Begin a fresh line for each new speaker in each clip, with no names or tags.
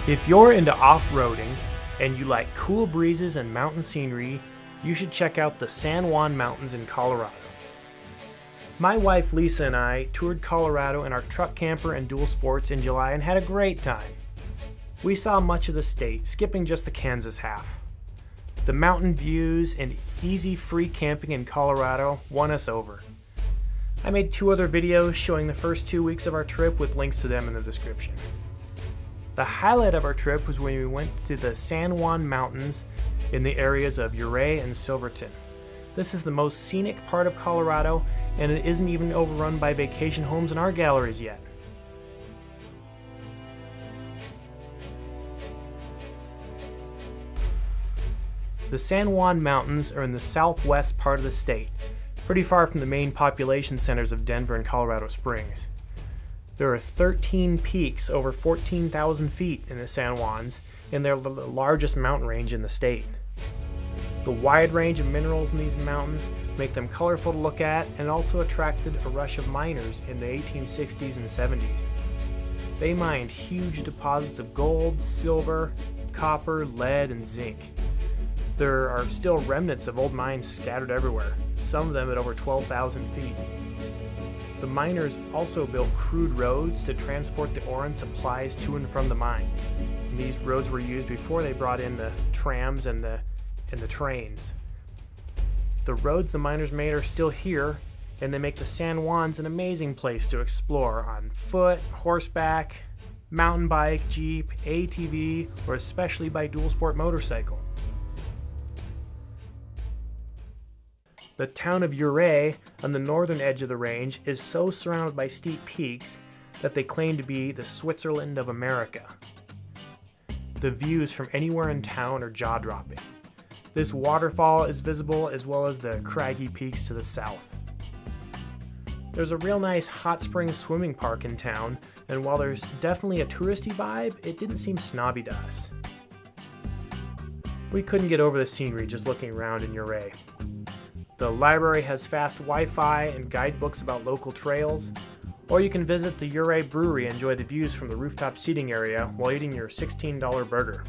If you're into off-roading and you like cool breezes and mountain scenery, you should check out the San Juan Mountains in Colorado. My wife Lisa and I toured Colorado in our truck camper and dual sports in July and had a great time. We saw much of the state, skipping just the Kansas half. The mountain views and easy free camping in Colorado won us over. I made 2 other videos showing the first 2 weeks of our trip with links to them in the description. The highlight of our trip was when we went to the San Juan Mountains in the areas of Ouray and Silverton. This is the most scenic part of Colorado, and it isn't even overrun by vacation homes in our galleries yet. The San Juan Mountains are in the southwest part of the state, pretty far from the main population centers of Denver and Colorado Springs. There are 13 peaks over 14,000 feet in the San Juans, and they're the largest mountain range in the state. The wide range of minerals in these mountains make them colorful to look at and also attracted a rush of miners in the 1860s and 70s. They mined huge deposits of gold, silver, copper, lead, and zinc. There are still remnants of old mines scattered everywhere, some of them at over 12,000 feet. The miners also built crude roads to transport the ore and supplies to and from the mines. And these roads were used before they brought in the trams and the trains. The roads the miners made are still here, and they make the San Juans an amazing place to explore on foot, horseback, mountain bike, jeep, ATV, or especially by dual sport motorcycle. The town of Ouray, on the northern edge of the range, is so surrounded by steep peaks that they claim to be the Switzerland of America. The views from anywhere in town are jaw-dropping. This waterfall is visible as well as the craggy peaks to the south. There's a real nice hot spring swimming park in town, and while there's definitely a touristy vibe, it didn't seem snobby to us. We couldn't get over the scenery just looking around in Ouray. The library has fast Wi-Fi and guidebooks about local trails, or you can visit the Ouray brewery and enjoy the views from the rooftop seating area while eating your $16 burger.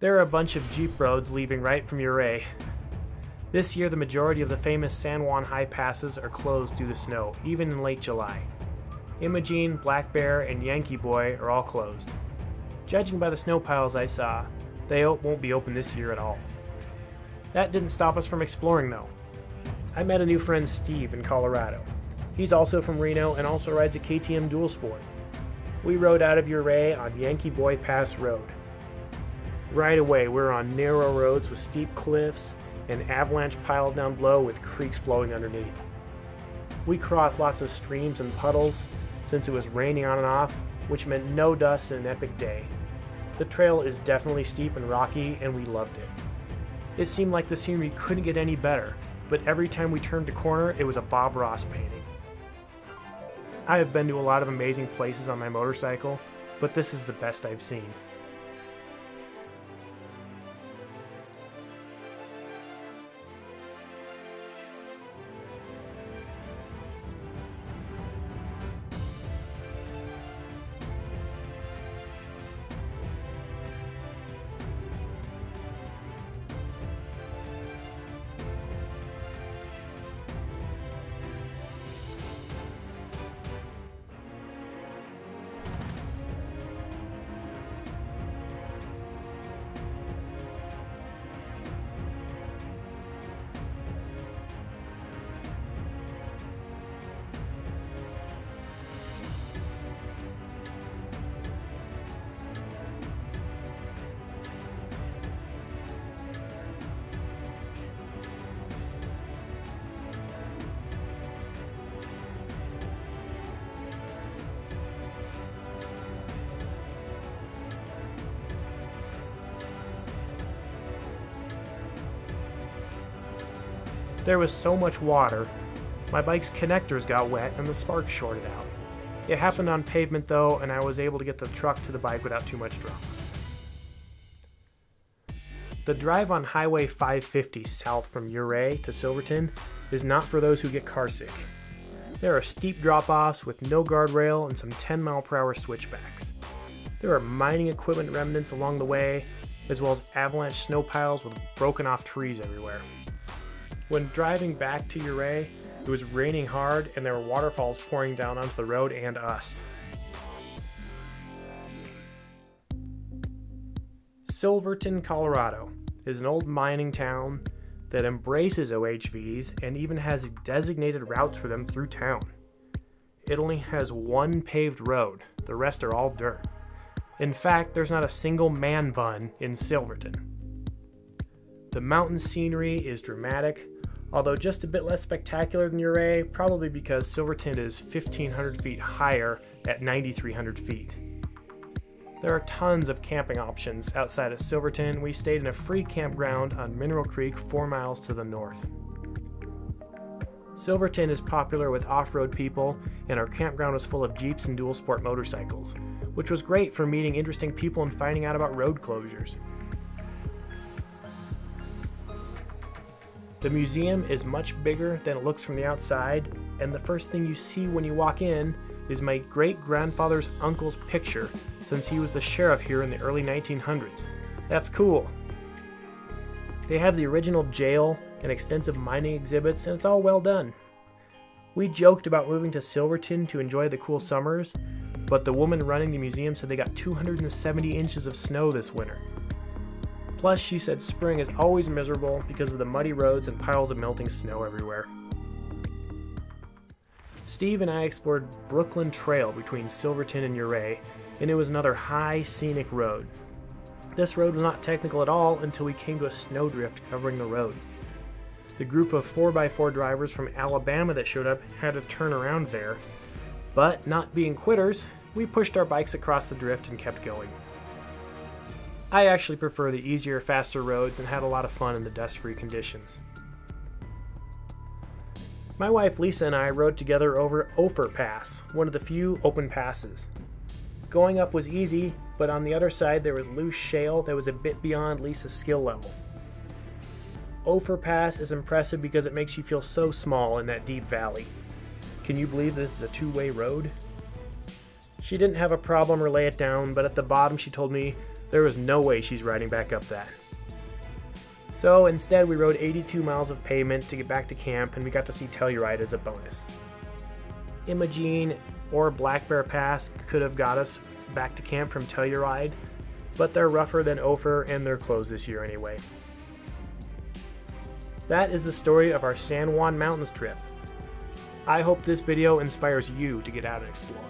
There are a bunch of jeep roads leaving right from Ouray. This year the majority of the famous San Juan high passes are closed due to snow, even in late July. Imogene, Black Bear, and Yankee Boy are all closed. Judging by the snow piles I saw, they won't be open this year at all. That didn't stop us from exploring though. I met a new friend, Steve, in Colorado. He's also from Reno and also rides a KTM dual sport. We rode out of Ouray on Yankee Boy Pass Road. Right away, we're on narrow roads with steep cliffs and avalanche piles down below with creeks flowing underneath. We crossed lots of streams and puddles since it was raining on and off, which meant no dust and an epic day. The trail is definitely steep and rocky, and we loved it. It seemed like the scenery couldn't get any better, but every time we turned a corner, it was a Bob Ross painting. I have been to a lot of amazing places on my motorcycle, but this is the best I've seen. There was so much water, my bike's connectors got wet and the spark shorted out. It happened on pavement though, and I was able to get the truck to the bike without too much drama. The drive on Highway 550 south from Ouray to Silverton is not for those who get carsick. There are steep drop-offs with no guardrail and some 10 mile per hour switchbacks. There are mining equipment remnants along the way, as well as avalanche snow piles with broken off trees everywhere. When driving back to Ouray, it was raining hard and there were waterfalls pouring down onto the road and us. Silverton, Colorado is an old mining town that embraces OHVs and even has designated routes for them through town. It only has one paved road, the rest are all dirt. In fact, there's not a single man bun in Silverton. The mountain scenery is dramatic, although just a bit less spectacular than Ouray, probably because Silverton is 1,500 feet higher at 9,300 feet. There are tons of camping options outside of Silverton. We stayed in a free campground on Mineral Creek 4 miles to the north. Silverton is popular with off-road people, and our campground was full of Jeeps and dual sport motorcycles, which was great for meeting interesting people and finding out about road closures. The museum is much bigger than it looks from the outside, and the first thing you see when you walk in is my great-grandfather's uncle's picture, since he was the sheriff here in the early 1900s. That's cool. They have the original jail and extensive mining exhibits, and it's all well done. We joked about moving to Silverton to enjoy the cool summers, but the woman running the museum said they got 270 inches of snow this winter. Plus, she said spring is always miserable because of the muddy roads and piles of melting snow everywhere. Steve and I explored Brooklyn Trail between Silverton and Ouray, and it was another high, scenic road. This road was not technical at all until we came to a snowdrift covering the road. The group of 4x4 drivers from Alabama that showed up had to turn around there, but not being quitters, we pushed our bikes across the drift and kept going. I actually prefer the easier, faster roads and had a lot of fun in the dust-free conditions. My wife Lisa and I rode together over Ouray Pass, one of the few open passes. Going up was easy, but on the other side there was loose shale that was a bit beyond Lisa's skill level. Ouray Pass is impressive because it makes you feel so small in that deep valley. Can you believe this is a two-way road? She didn't have a problem or lay it down, but at the bottom she told me there was no way she's riding back up that. So instead we rode 82 miles of pavement to get back to camp, and we got to see Telluride as a bonus. Imogene or Black Bear Pass could have got us back to camp from Telluride, but they're rougher than Ouray and they're closed this year anyway. That is the story of our San Juan Mountains trip. I hope this video inspires you to get out and explore.